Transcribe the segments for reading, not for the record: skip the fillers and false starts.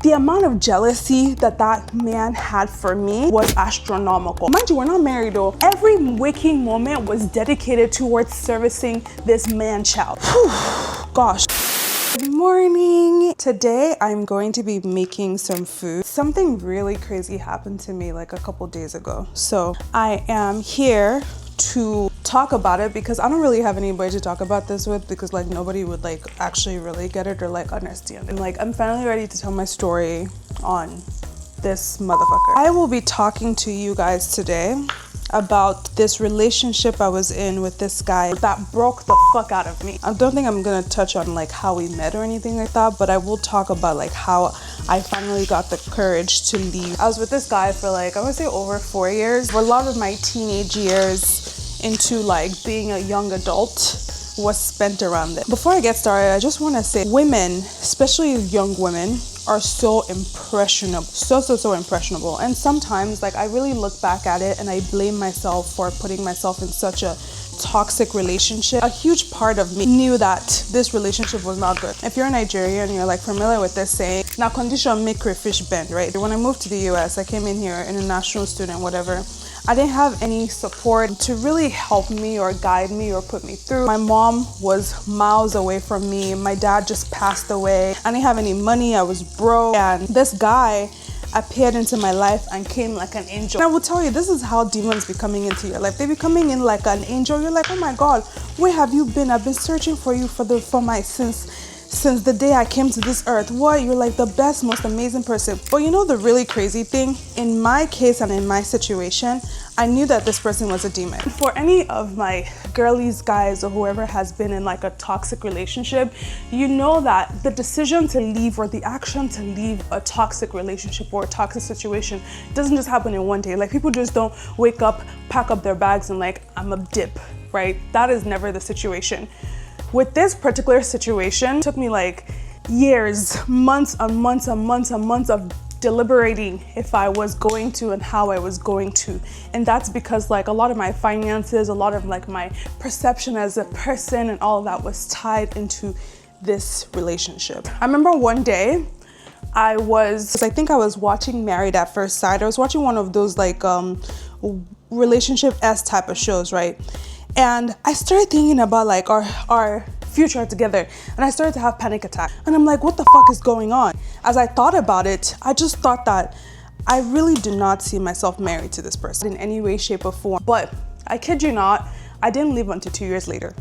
The amount of jealousy that that man had for me was astronomical. Mind you, we're not married though. Every waking moment was dedicated towards servicing this man-child. Gosh. Good morning. Today I'm going to be making some food. Something really crazy happened to me like a couple days ago. So I am here to talk about it because I don't really have anybody to talk about this with, because like nobody would like actually really get it or like understand. And like I'm finally ready to tell my story on this motherfucker. I will be talking to you guys today about this relationship I was in with this guy that broke the fuck out of me. I don't think I'm gonna touch on like how we met or anything like that, but I will talk about like how I finally got the courage to leave. I was with this guy for like, I would say over 4 years. For a lot of my teenage years into like being a young adult was spent around it. Before I get started, I just wanna say women, especially young women, are so impressionable, so impressionable. And sometimes like I really look back at it and I blame myself for putting myself in such a toxic relationship. A huge part of me knew that this relationship was not good. If you're Nigerian and you're like familiar with this saying, now condition make crayfish bend, right? When I moved to the US, I came in here, international student, whatever. I didn't have any support to really help me or guide me or put me through. My mom was miles away from me. My dad just passed away. I didn't have any money. I was broke. And this guy appeared into my life and came like an angel. And I will tell you, this is how demons be coming into your life. They be coming in like an angel. You're like, oh my God, where have you been? I've been searching for you since the day I came to this earth. What? You're like the best, most amazing person. But you know the really crazy thing? In my case and in my situation, I knew that this person was a demon. For any of my girlies, guys, or whoever has been in like a toxic relationship, you know that the decision to leave or the action to leave a toxic relationship or a toxic situation doesn't just happen in one day. Like people just don't wake up, pack up their bags and like, I'm a dip, right? That is never the situation. With this particular situation, it took me like years, months and months and months and months of deliberating if I was going to and how I was going to. And that's because like a lot of my finances, a lot of like my perception as a person and all of that was tied into this relationship. I remember one day I think I was watching Married at First Sight. I was watching one of those like relationship-esque type of shows, right? And I started thinking about like our future together, and I started to have panic attack. And I'm like, what the fuck is going on? As I thought about it, I just thought that I really do not see myself married to this person in any way, shape, or form. But I kid you not, I didn't leave until 2 years later.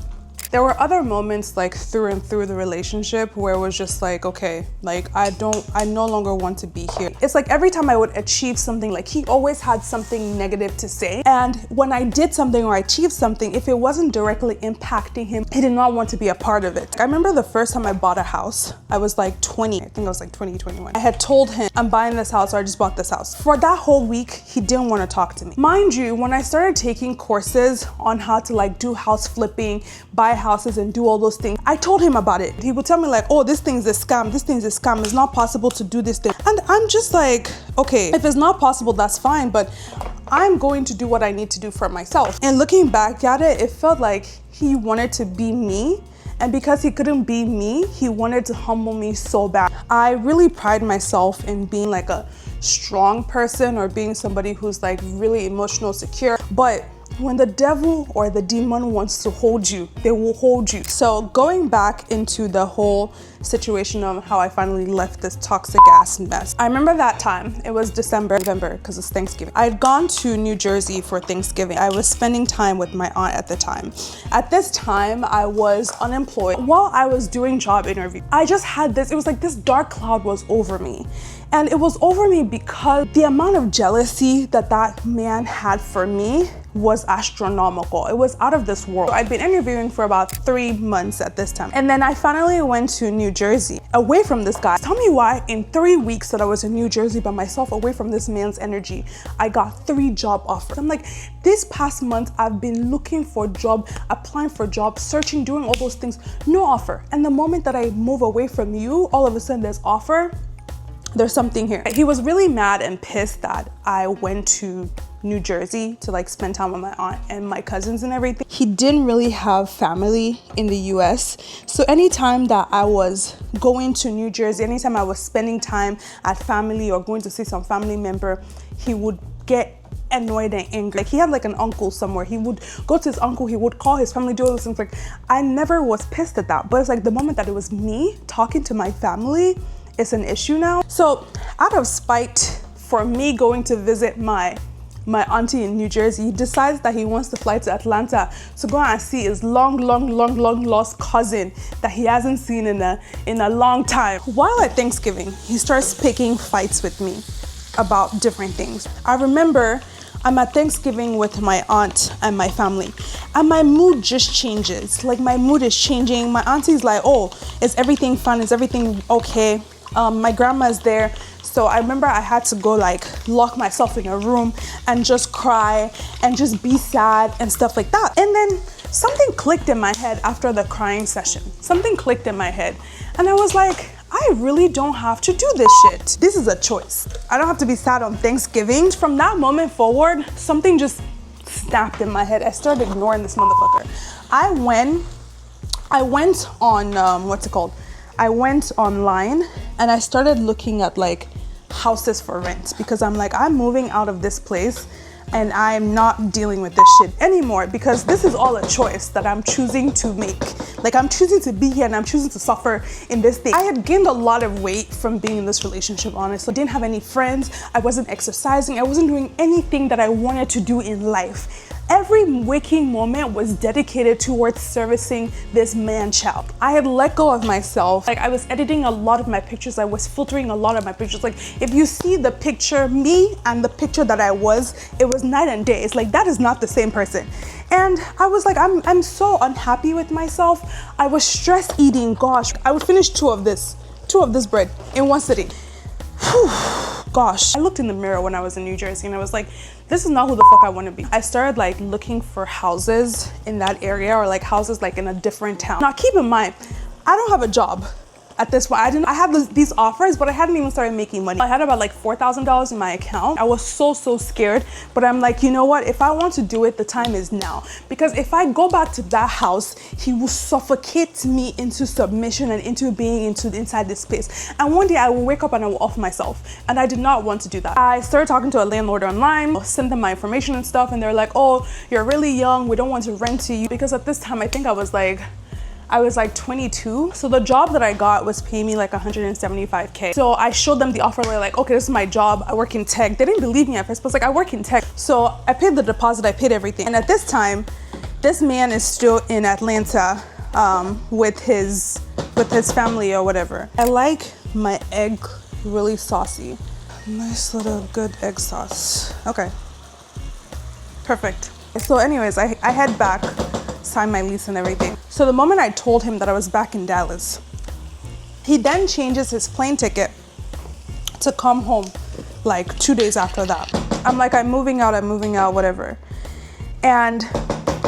There were other moments like through and through the relationship where it was just like, okay, like I no longer want to be here. It's like every time I would achieve something, like he always had something negative to say. And when I did something or I achieved something, if it wasn't directly impacting him, he did not want to be a part of it. I remember the first time I bought a house, I was like 20, I think I was like 20, 21. I had told him, I'm buying this house, or I just bought this house. For that whole week, he didn't want to talk to me. Mind you, when I started taking courses on how to like do house flipping, buy houses and do all those things, I told him about it. He would tell me like, oh, this thing's a scam, this thing's a scam, it's not possible to do this thing. And I'm just like, okay, if it's not possible, that's fine, but I'm going to do what I need to do for myself. And looking back at it, it felt like he wanted to be me. And because he couldn't be me, he wanted to humble me so bad. I really pride myself in being like a strong person or being somebody who's like really emotional secure. But when the devil or the demon wants to hold you, they will hold you. So going back into the whole situation of how I finally left this toxic ass mess. I remember that time, it was November, because it's Thanksgiving. I had gone to New Jersey for Thanksgiving. I was spending time with my aunt at the time. At this time, I was unemployed. While I was doing job interview, I just had this, it was like this dark cloud was over me. And it was over me because the amount of jealousy that that man had for me was astronomical. It was out of this world. I'd been interviewing for about 3 months at this time. And then I finally went to New Jersey, away from this guy. Tell me why in 3 weeks that I was in New Jersey by myself, away from this man's energy, I got 3 job offers. I'm like, this past month, I've been looking for a job, applying for jobs, searching, doing all those things, no offer. And the moment that I move away from you, all of a sudden there's offer. There's something here. He was really mad and pissed that I went to New Jersey to like spend time with my aunt and my cousins and everything. He didn't really have family in the US. So anytime that I was going to New Jersey, anytime I was spending time at family or going to see some family member, he would get annoyed and angry. Like he had like an uncle somewhere. He would go to his uncle, he would call his family, do all those things. Like I never was pissed at that. But it's like the moment that it was me talking to my family, it's an issue now. So out of spite for me going to visit my auntie in New Jersey, he decides that he wants to fly to Atlanta to go and see his long lost cousin that he hasn't seen in a long time. While at Thanksgiving, he starts picking fights with me about different things. I remember I'm at Thanksgiving with my aunt and my family, and my mood just changes. Like my mood is changing. My auntie's like, oh, is everything fun? Is everything okay? My grandma's there. So I remember I had to go like lock myself in a room and just cry and just be sad and stuff like that. And then something clicked in my head after the crying session. Something clicked in my head. And I was like, I really don't have to do this shit. This is a choice. I don't have to be sad on Thanksgiving. From that moment forward, something just snapped in my head. I started ignoring this motherfucker. I went on, what's it called? I went online and I started looking at like houses for rent because I'm like, I'm moving out of this place and I'm not dealing with this shit anymore because this is all a choice that I'm choosing to make. Like I'm choosing to be here and I'm choosing to suffer in this thing. I had gained a lot of weight from being in this relationship, honestly. I didn't have any friends. I wasn't exercising. I wasn't doing anything that I wanted to do in life. Every waking moment was dedicated towards servicing this man-child. I had let go of myself. Like I was editing a lot of my pictures. I was filtering a lot of my pictures. Like if you see the picture, me and the picture that I was, it was night and day. It's like, that is not the same person. And I was like, I'm so unhappy with myself. I was stress eating, gosh. I would finish two of this bread in one sitting. Whew. Gosh, I looked in the mirror when I was in New Jersey and I was like, this is not who the fuck I want to be. I started like looking for houses in that area or like houses like in a different town. Now keep in mind, I don't have a job at this point. I had these offers, but I hadn't even started making money. I had about like $4,000 in my account. I was so scared, but I'm like, you know what? If I want to do it, the time is now. Because if I go back to that house, he will suffocate me into submission and into being inside this space. And one day I will wake up and I will off myself. And I did not want to do that. I started talking to a landlord online, sent them my information and stuff, and they're like, oh, you're really young. We don't want to rent to you. Because at this time, I think I was like 22. So the job that I got was paying me like $175K. So I showed them the offer. They're like, okay, this is my job. I work in tech. They didn't believe me at first, but it's like, I work in tech. So I paid the deposit, I paid everything. And at this time, this man is still in Atlanta with his family or whatever. I like my egg really saucy. Nice little good egg sauce. Okay, perfect. So anyways, I head back, sign my lease and everything. So the moment I told him that I was back in Dallas, he then changes his plane ticket to come home like 2 days after that. I'm like, I'm moving out, whatever. And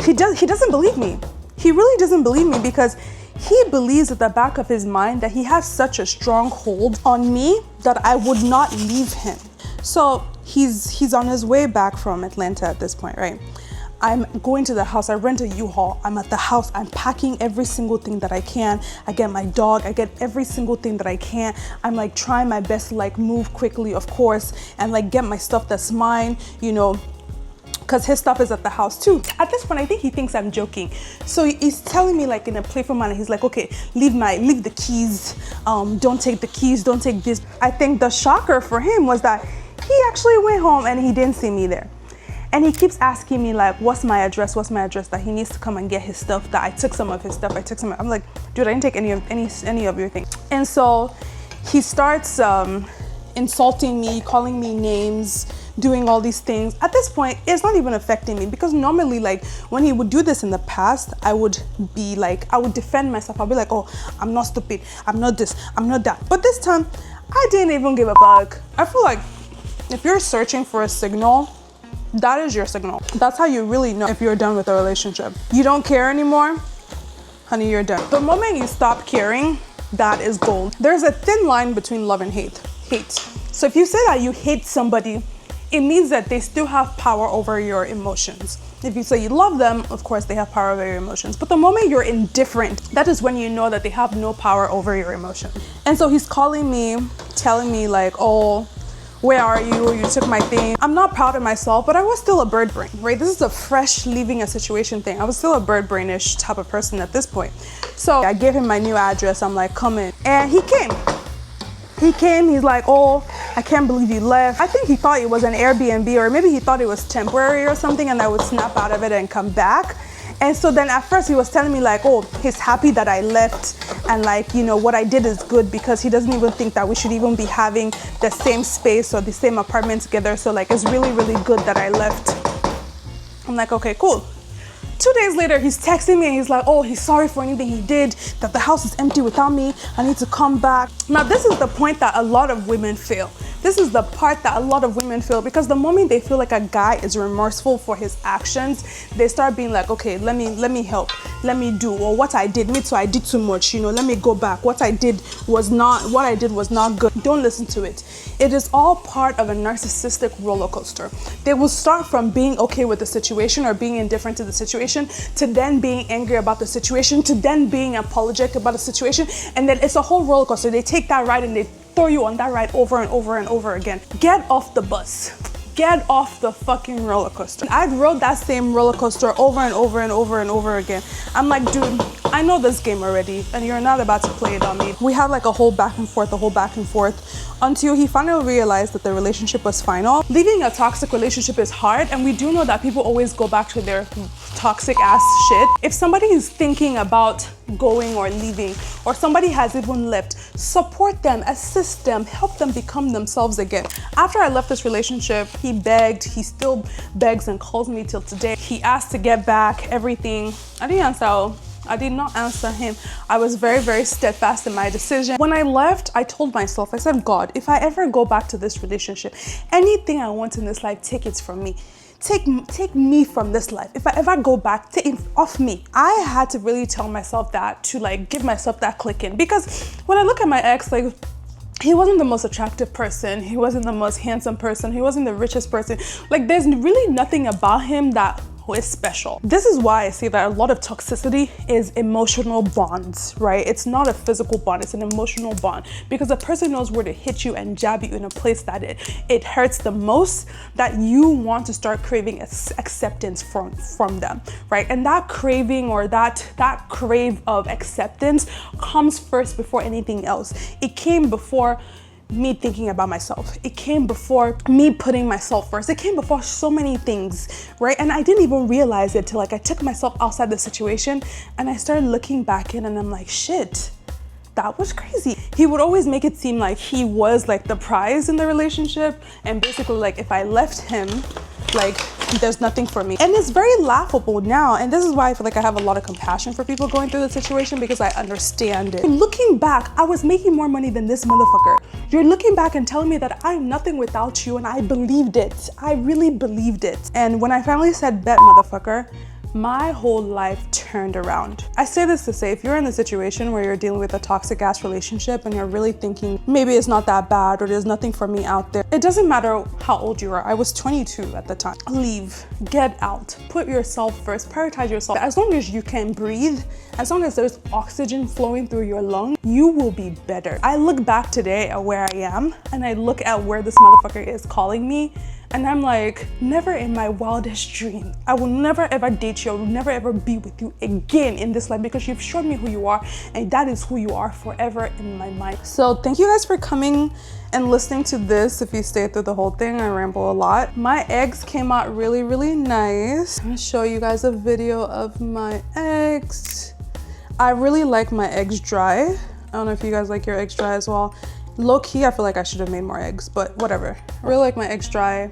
he doesn't believe me. He really doesn't believe me because he believes at the back of his mind that he has such a strong hold on me that I would not leave him. So he's on his way back from Atlanta at this point, right? I'm going to the house, I rent a U-Haul, I'm at the house, I'm packing every single thing that I can. I get my dog, I get every single thing that I can. I'm like trying my best to like move quickly, of course, and like get my stuff that's mine, you know, because his stuff is at the house too. At this point, I think he thinks I'm joking. So he's telling me like in a playful manner, he's like, okay, leave the keys, don't take the keys, don't take this. I think the shocker for him was that he actually went home and he didn't see me there. And he keeps asking me like, what's my address, that he needs to come and get his stuff, that I took some of his stuff, I'm like, dude, I didn't take any of your things. And so he starts insulting me, calling me names, doing all these things. At this point, it's not even affecting me because normally like when he would do this in the past, I would defend myself. I'll be like, oh, I'm not stupid, I'm not this, I'm not that. But this time, I didn't even give a fuck. I feel like if you're searching for a signal, that is your signal. That's how you really know if you're done with a relationship. You don't care anymore, honey, you're done. The moment you stop caring, that is gold. There's a thin line between love and hate. So if you say that you hate somebody, it means that they still have power over your emotions. If you say you love them, of course they have power over your emotions. But the moment you're indifferent, that is when you know that they have no power over your emotions. And so he's calling me, telling me like, oh, where are you? You took my thing. I'm not proud of myself, but I was still a bird brain, right? This is a fresh leaving a situation thing. I was still a bird brainish type of person at this point. So I gave him my new address. I'm like, come in. And he came. He's like, oh, I can't believe you left. I think he thought it was an Airbnb, or maybe he thought it was temporary or something, and I would snap out of it and come back. And so then at first he was telling me like, oh, he's happy that I left, and like, you know, what I did is good because he doesn't even think that we should even be having the same space or the same apartment together. So like, it's really, really good that I left. I'm like, okay, cool. 2 days later, he's texting me and he's like, oh, he's sorry for anything he did, that the house is empty without me, I need to come back. Now, this is the point that a lot of women fail. This is the part that a lot of women feel, because the moment they feel like a guy is remorseful for his actions, they start being like, okay, let me help, let me do, or what I did, maybe so I did too much, you know, let me go back. What I did was not good. Don't listen to it. It is all part of a narcissistic roller coaster. They will start from being okay with the situation or being indifferent to the situation, to then being angry about the situation, to then being apologetic about the situation, and then it's a whole roller coaster. They take that ride and they throw you on that ride over and over and over again. Get off the bus. Get off the fucking roller coaster. I rode that same roller coaster over and over and over and over again. I'm like, dude, I know this game already and you're not about to play it on me. We had like a whole back and forth, until he finally realized that the relationship was final. Leaving a toxic relationship is hard, and we do know that people always go back to their toxic ass shit. If somebody is thinking about going or leaving, or somebody has even left, support them, assist them, help them become themselves again. After I left this relationship, he begged, he still begs and calls me till today. He asked to get back everything. I did not answer him. I was very, very steadfast in my decision. When I left, I told myself, I said, God, if I ever go back to this relationship, anything I want in this life, take it from me. Take me from this life. If I ever go back, take it off me. I had to really tell myself that, to like give myself that click in, because when I look at my ex, like, he wasn't the most attractive person. He wasn't the most handsome person. He wasn't the richest person. Like, there's really nothing about him that is special. This is why I say that a lot of toxicity is emotional bonds, right? It's not a physical bond, it's an emotional bond, because the person knows where to hit you and jab you in a place that it hurts the most, that you want to start craving acceptance from them, right? And that craving, or that crave of acceptance, comes first before anything else. It came before me thinking about myself. It came before me putting myself first. It came before so many things, right? And I didn't even realize it till like I took myself outside the situation and I started looking back in, and I'm like, shit, that was crazy. He would always make it seem like he was like the prize in the relationship, and basically like if I left him, like there's nothing for me. And it's very laughable now, and this is why I feel like I have a lot of compassion for people going through the situation, because I understand it. Looking back, I was making more money than this motherfucker. You're looking back and telling me that I'm nothing without you, and I believed it. I really believed it. And when I finally said, bet, motherfucker, my whole life turned around. I say this to say, if you're in a situation where you're dealing with a toxic ass relationship and you're really thinking maybe it's not that bad, or there's nothing for me out there, it doesn't matter how old you are. I was 22 at the time. Leave, get out, put yourself first, prioritize yourself. As long as you can breathe, as long as there's oxygen flowing through your lungs, you will be better. I look back today at where I am, and I look at where this motherfucker is calling me, and I'm like, never in my wildest dream. I will never ever date you. I will never ever be with you again in this life, because you've shown me who you are, and that is who you are forever in my mind. So thank you guys for coming and listening to this. If you stayed through the whole thing, I ramble a lot. My eggs came out really, really nice. I'm gonna show you guys a video of my eggs. I really like my eggs dry. I don't know if you guys like your eggs dry as well. Low key, I feel like I should have made more eggs, but whatever. I really like my eggs dry.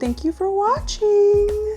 Thank you for watching.